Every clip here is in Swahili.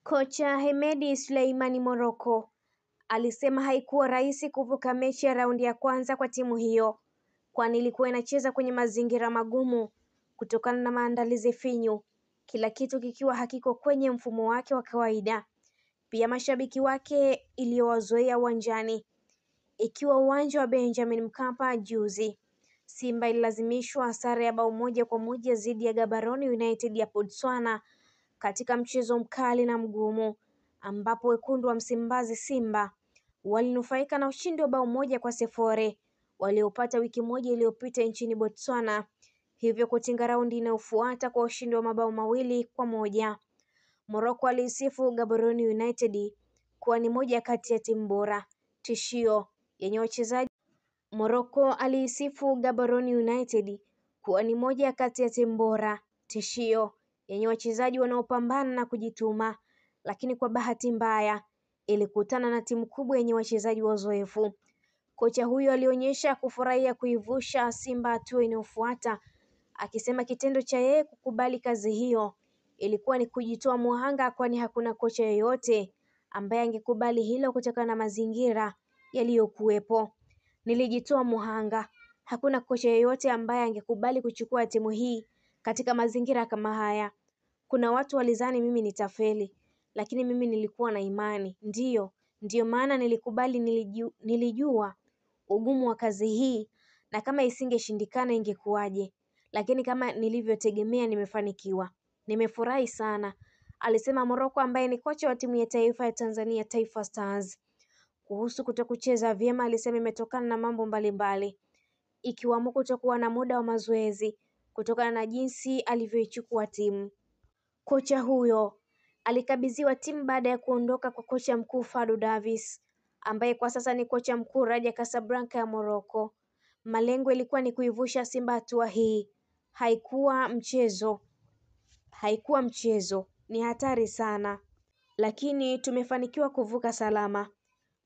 Kocha Hemedi Suleimani Morocco alisema haikuwa rahisi kuvuka mechi ya raundi ya kwanza kwa timu hiyo, kwani ilikuwa inacheza kwenye mazingira magumu kutokana na maandalizi finyu, kila kitu kikiwa hakiko kwenye mfumo wake wa kawaida. Pia mashabiki wake iliyowazoea uwanjani, ikiwa uwanja wa Benjamin Mkapa juzi. Simba ililazimishwa sare ya bao 1-1 dhidi ya Gaborone United ya Botswana katika mchezo mkali na mgumu, ambapo wekundu wa Msimbazi Simba walinufaika na ushindi wa bao 1-0 waliopata wiki moja iliyopita nchini Botswana, hivyo kutinga raundi inayofuata kwa ushindi wa mabao 2-1. Morocco aliisifu Gaborone United kuwa ni moja kati ya timu bora tishio yenye wachezaji Morocco aliisifu Gaborone United kuwa ni moja kati ya timu bora tishio yenye wachezaji wanaopambana na kujituma, lakini kwa bahati mbaya ilikutana na timu kubwa yenye wachezaji wazoefu. Kocha huyo alionyesha kufurahia kuivusha Simba hatua inayofuata, akisema kitendo cha yeye kukubali kazi hiyo ilikuwa ni kujitoa muhanga, kwani hakuna kocha yeyote ambaye angekubali hilo kutokana na mazingira yaliyokuwepo. Nilijitoa muhanga, hakuna kocha yeyote ambaye angekubali kuchukua timu hii katika mazingira kama haya. Kuna watu walizani mimi nitafeli, lakini mimi nilikuwa na imani. Ndiyo maana nilikubali. Nilijua ugumu wa kazi hii, na kama isingeshindikana ingekuwaje, lakini kama nilivyotegemea nimefanikiwa. Nimefurahi sana, alisema Morocco ambaye ni kocha wa timu ya taifa ya Tanzania Taifa Stars. Kuhusu kutokucheza vyema, alisema imetokana na mambo mbalimbali, ikiwamo kutokuwa na muda wa mazoezi kutokana na jinsi alivyoichukua timu. Kocha huyo alikabidhiwa timu baada ya kuondoka kwa kocha mkuu Fadlu Davis, ambaye kwa sasa ni kocha mkuu Raja Casablanca ya Morocco. Malengo ilikuwa ni kuivusha Simba hatua hii. Haikuwa mchezo, ni hatari sana, lakini tumefanikiwa kuvuka salama.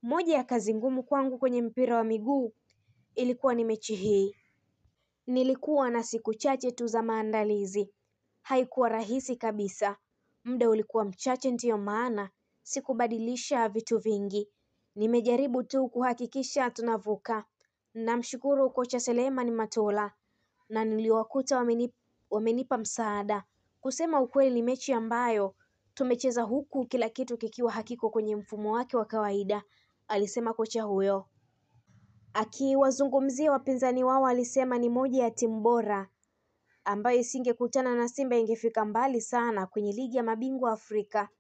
Moja ya kazi ngumu kwangu kwenye mpira wa miguu ilikuwa ni mechi hii. Nilikuwa na siku chache tu za maandalizi. Haikuwa rahisi kabisa. Muda ulikuwa mchache, ndiyo maana sikubadilisha vitu vingi. Nimejaribu tu kuhakikisha tunavuka. Namshukuru kocha Selemani Matola na niliwakuta wamenipa msaada. Kusema ukweli, ni mechi ambayo tumecheza huku kila kitu kikiwa hakiko kwenye mfumo wake wa kawaida, alisema kocha huyo. Akiwazungumzia wapinzani wao, alisema ni moja ya timu bora ambayo isingekutana na Simba ingefika mbali sana kwenye ligi ya mabingwa Afrika.